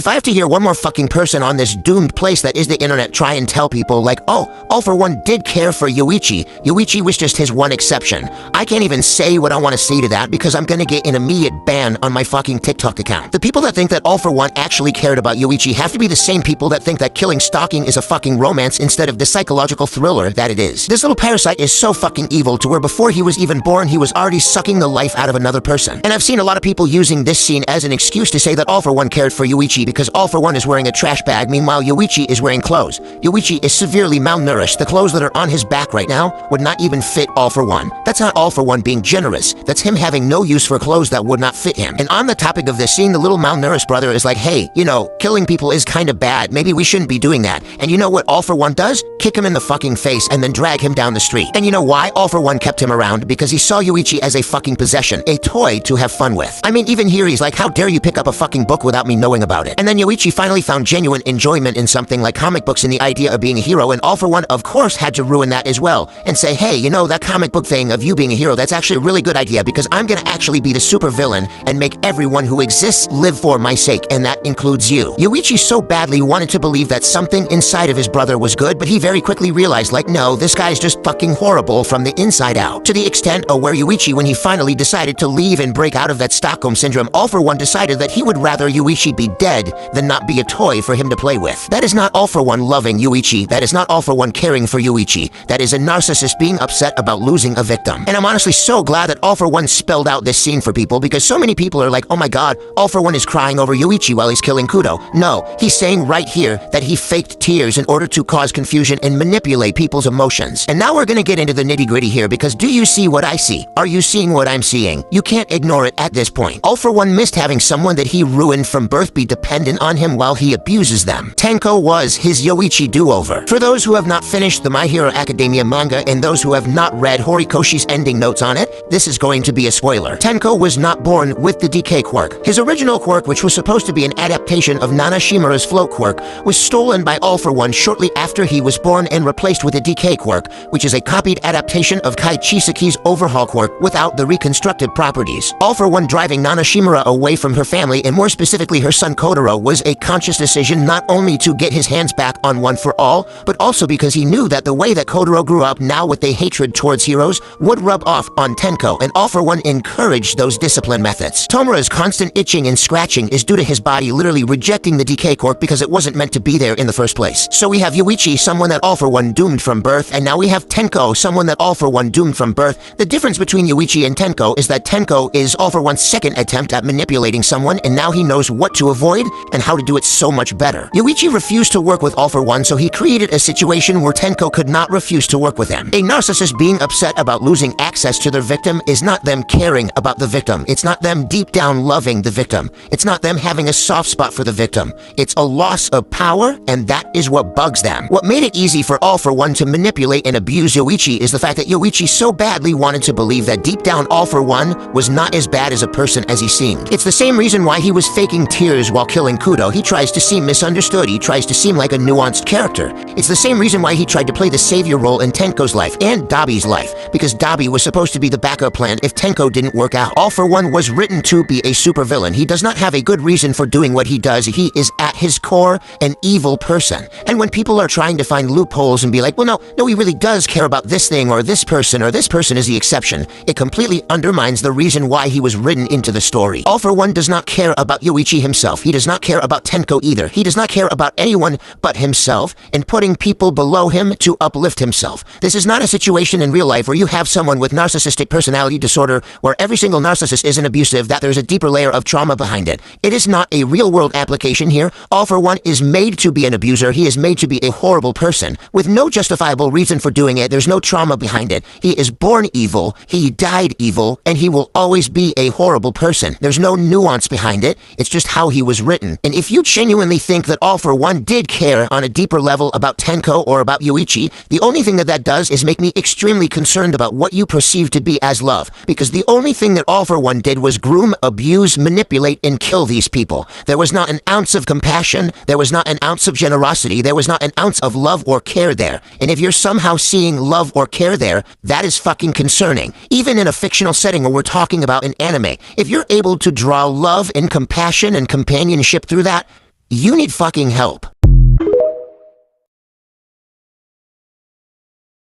If I have to hear one more fucking person on this doomed place that is the internet try and tell people like, oh, All For One did care for Yuichi. Yuichi was just his one exception. I can't even say what I want to say to that because I'm gonna get an immediate ban on my fucking TikTok account. The people that think that All For One actually cared about Yuichi have to be the same people that think that killing stalking is a fucking romance instead of the psychological thriller that it is. This little parasite is so fucking evil to where before he was even born, he was already sucking the life out of another person. And I've seen a lot of people using this scene as an excuse to say that All For One cared for Yuichi because All For One is wearing a trash bag, meanwhile Yuichi is wearing clothes. Yuichi is severely malnourished. The clothes that are on his back right now would not even fit All For One. That's not All For One being generous. That's him having no use for clothes that would not fit him. And on the topic of this scene, the little malnourished brother is like, hey, you know, killing people is kind of bad. Maybe we shouldn't be doing that. And you know what All For One does? Kick him in the fucking face and then drag him down the street. And you know why All For One kept him around? Because he saw Yuichi as a fucking possession, a toy to have fun with. I mean, even here he's like, how dare you pick up a fucking book without me knowing about it? And then Yuichi finally found genuine enjoyment in something like comic books and the idea of being a hero, and All For One, of course, had to ruin that as well and say, hey, you know, that comic book thing of you being a hero, that's actually a really good idea because I'm gonna actually be the super villain and make everyone who exists live for my sake, and that includes you. Yuichi so badly wanted to believe that something inside of his brother was good, but he very quickly realized, like, no, this guy's just fucking horrible from the inside out. To the extent of where Yuichi, when he finally decided to leave and break out of that Stockholm Syndrome, All For One decided that he would rather Yuichi be dead than not be a toy for him to play with. That is not All For One loving Yuichi. That is not All For One caring for Yuichi. That is a narcissist being upset about losing a victim. And I'm honestly so glad that All For One spelled out this scene for people because so many people are like, oh my god, All For One is crying over Yuichi while he's killing Kudo. No, he's saying right here that he faked tears in order to cause confusion and manipulate people's emotions. And now we're gonna get into the nitty-gritty here because do you see what I see? Are you seeing what I'm seeing? You can't ignore it at this point. All For One missed having someone that he ruined from birth be dependent on him while he abuses them. Tenko was his Yoichi do-over. For those who have not finished the My Hero Academia manga and those who have not read Horikoshi's ending notes on it, this is going to be a spoiler. Tenko was not born with the decay quirk. His original quirk, which was supposed to be an adaptation of Nana Shimura's float quirk, was stolen by All For One shortly after he was born and replaced with a decay quirk, which is a copied adaptation of Kai Chisaki's overhaul quirk without the reconstructed properties. All For One driving Nana Shimura away from her family, and more specifically her son Kotaro, was a conscious decision not only to get his hands back on One For All, but also because he knew that the way that Kotaro grew up now with a hatred towards heroes would rub off on Tenko, and All For One encouraged those discipline methods. Tomura's constant itching and scratching is due to his body literally rejecting the decay quirk because it wasn't meant to be there in the first place. So we have Yuichi, someone that All For One doomed from birth, and now we have Tenko, someone that All For One doomed from birth. The difference between Yuichi and Tenko is that Tenko is All For One's second attempt at manipulating someone, and now he knows what to avoid and how to do it so much better. Yuichi refused to work with All For One, so he created a situation where Tenko could not refuse to work with him. A narcissist being upset about losing access to their victim is not them caring about the victim. It's not them deep down loving the victim. It's not them having a soft spot for the victim. It's a loss of power, and that is what bugs them. What made it easy for All For One to manipulate and abuse Yuichi is the fact that Yuichi so badly wanted to believe that deep down All For One was not as bad as a person as he seemed. It's the same reason why he was faking tears while killing Kudo. He tries to seem misunderstood. He tries to seem like a nuanced character. It's the same reason why he tried to play the savior role in Tenko's life and Dabi's life, because Dabi was supposed to be the backup plan if Tenko didn't work out. All For One was written to be a supervillain. He does not have a good reason for doing what he does. He is at his core an evil person. And when people are trying to find loopholes and be like, well, no, he really does care about this thing or this person is the exception, it completely undermines the reason why he was written into the story. All For One does not care about Yuichi himself. He does not care about Tenko either. He does not care about anyone but himself and putting people below him to uplift himself. This is not a situation in real life where you have someone with narcissistic personality disorder where every single narcissist isn't abusive, that there's a deeper layer of trauma behind it. It is not a real-world application here. All For One is made to be an abuser. He is made to be a horrible person with no justifiable reason for doing it. There's no trauma behind it. He is born evil, he died evil, and he will always be a horrible person. There's no nuance behind it. It's just how he was written. And if you genuinely think that All For One did care on a deeper level about Tenko or about Yuichi, the only thing that does is make me extremely concerned about what you perceive to be as love. Because the only thing that All For One did was groom, abuse, manipulate, and kill these people. There was not an ounce of compassion. There was not an ounce of generosity. There was not an ounce of love or care there. And if you're somehow seeing love or care there, that is fucking concerning. Even in a fictional setting where we're talking about an anime, if you're able to draw love and compassion and companionship through that, You need fucking help.